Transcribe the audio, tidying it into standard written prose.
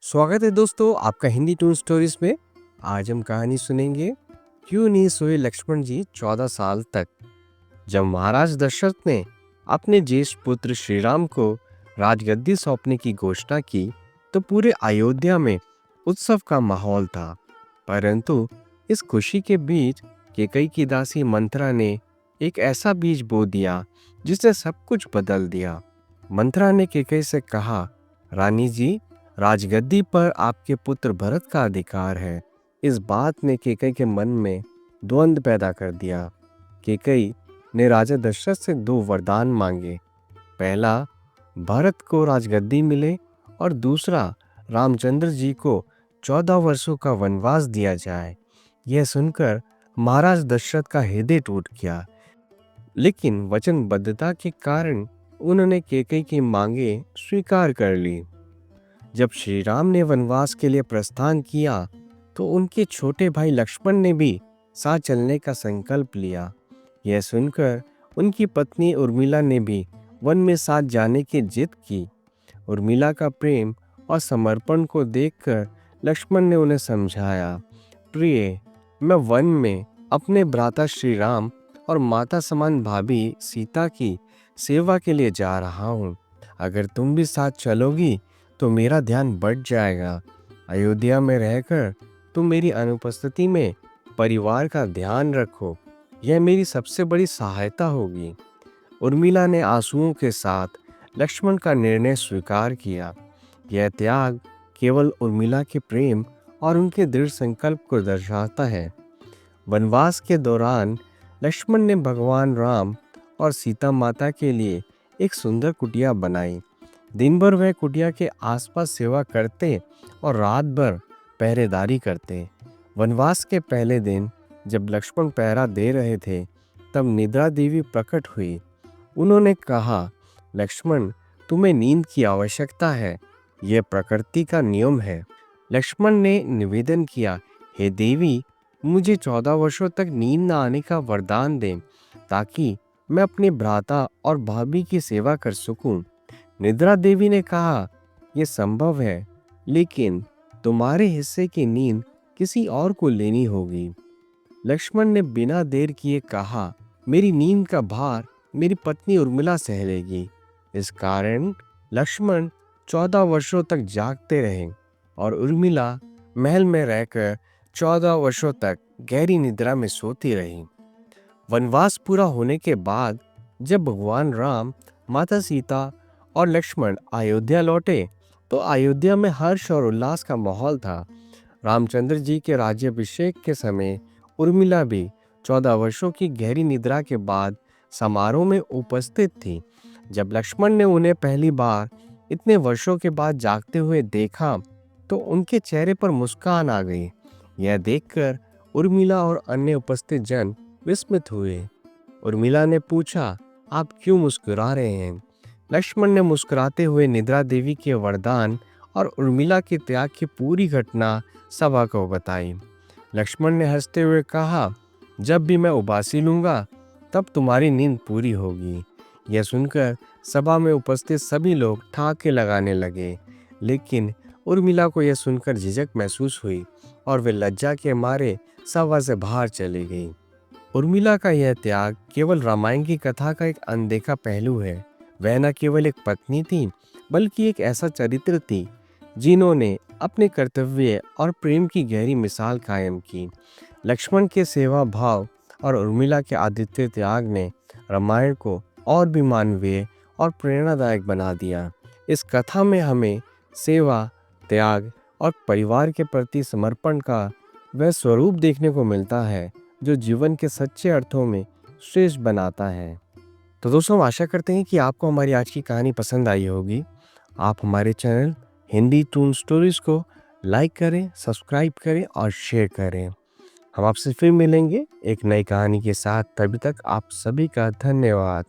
स्वागत है दोस्तों आपका हिंदी टून स्टोरीज में। आज हम कहानी सुनेंगे क्यों नहीं सोए लक्ष्मण जी 14 साल तक। जब महाराज दशरथ ने अपने ज्येष्ठ पुत्र श्री राम को राजगद्दी सौंपने की घोषणा की तो पूरे अयोध्या में उत्सव का माहौल था। परंतु इस खुशी के बीच कैकई की दासी मंथरा ने एक ऐसा बीज बो दिया जिसने सब कुछ बदल दिया। मंथरा ने कैकई से कहा, रानी जी, राजगद्दी पर आपके पुत्र भरत का अधिकार है। इस बात ने कैकई के मन में द्वंद्व पैदा कर दिया। कैकई ने राजा दशरथ से 2 वरदान मांगे। पहला, भरत को राजगद्दी मिले और दूसरा, रामचंद्र जी को 14 वर्षों का वनवास दिया जाए। यह सुनकर महाराज दशरथ का हृदय टूट गया, लेकिन वचनबद्धता के कारण उन्होंने कैकई की मांगे स्वीकार कर ली। जब श्री राम ने वनवास के लिए प्रस्थान किया तो उनके छोटे भाई लक्ष्मण ने भी साथ चलने का संकल्प लिया। यह सुनकर उनकी पत्नी उर्मिला ने भी वन में साथ जाने की जिद की। उर्मिला का प्रेम और समर्पण को देखकर लक्ष्मण ने उन्हें समझाया, प्रिय, मैं वन में अपने भ्राता श्री राम और माता समान भाभी सीता की सेवा के लिए जा रहा हूँ। अगर तुम भी साथ चलोगी तो मेरा ध्यान बढ़ जाएगा। अयोध्या में रहकर तुम मेरी अनुपस्थिति में परिवार का ध्यान रखो, यह मेरी सबसे बड़ी सहायता होगी। उर्मिला ने आंसुओं के साथ लक्ष्मण का निर्णय स्वीकार किया। यह त्याग केवल उर्मिला के प्रेम और उनके दृढ़ संकल्प को दर्शाता है। वनवास के दौरान लक्ष्मण ने भगवान राम और सीता माता के लिए एक सुंदर कुटिया बनाई। दिन भर वह कुटिया के आसपास सेवा करते और रात भर पहरेदारी करते। वनवास के पहले दिन जब लक्ष्मण पहरा दे रहे थे तब निद्रा देवी प्रकट हुई। उन्होंने कहा, लक्ष्मण, तुम्हें नींद की आवश्यकता है, यह प्रकृति का नियम है। लक्ष्मण ने निवेदन किया, हे देवी, मुझे 14 वर्षों तक नींद न आने का वरदान दें ताकि मैं अपने भ्राता और भाभी की सेवा कर सकूं। निद्रा देवी ने कहा, यह संभव है, लेकिन तुम्हारे हिस्से की नींद किसी और को लेनी होगी। लक्ष्मण ने बिना देर किए कहा, मेरी नींद का भार मेरी पत्नी उर्मिला सह लेगी। इस कारण लक्ष्मण 14 वर्षों तक जागते रहे और उर्मिला महल में रहकर 14 वर्षों तक गहरी निद्रा में सोती रही। वनवास पूरा होने के बाद जब भगवान राम, माता सीता और लक्ष्मण अयोध्या लौटे तो अयोध्या में हर्ष और उल्लास का माहौल था। रामचंद्र जी के राज्याभिषेक के समय उर्मिला भी 14 वर्षों की गहरी निद्रा के बाद समारोह में उपस्थित थी। जब लक्ष्मण ने उन्हें पहली बार इतने वर्षों के बाद जागते हुए देखा तो उनके चेहरे पर मुस्कान आ गई। यह देखकर उर्मिला और अन्य उपस्थित जन विस्मित हुए। उर्मिला ने पूछा, आप क्यों मुस्कुरा रहे हैं? लक्ष्मण ने मुस्कुराते हुए निद्रा देवी के वरदान और उर्मिला के त्याग की पूरी घटना सभा को बताई। लक्ष्मण ने हंसते हुए कहा, जब भी मैं उबासी लूंगा तब तुम्हारी नींद पूरी होगी। यह सुनकर सभा में उपस्थित सभी लोग ठहाके लगाने लगे, लेकिन उर्मिला को यह सुनकर झिझक महसूस हुई और वे लज्जा के मारे सभा से बाहर चली गई। उर्मिला का यह त्याग केवल रामायण की कथा का एक अनदेखा पहलू है। वह न केवल एक पत्नी थी बल्कि एक ऐसा चरित्र थी जिन्होंने अपने कर्तव्य और प्रेम की गहरी मिसाल कायम की। लक्ष्मण के सेवा भाव और उर्मिला के आदित्य त्याग ने रामायण को और भी मानवीय और प्रेरणादायक बना दिया। इस कथा में हमें सेवा, त्याग और परिवार के प्रति समर्पण का वह स्वरूप देखने को मिलता है जो जीवन के सच्चे अर्थों में श्रेष्ठ बनाता है। तो दोस्तों, हम आशा करते हैं कि आपको हमारी आज की कहानी पसंद आई होगी। आप हमारे चैनल हिंदी टून स्टोरीज को लाइक करें, सब्सक्राइब करें और शेयर करें। हम आपसे फिर मिलेंगे एक नई कहानी के साथ। तभी तक आप सभी का धन्यवाद।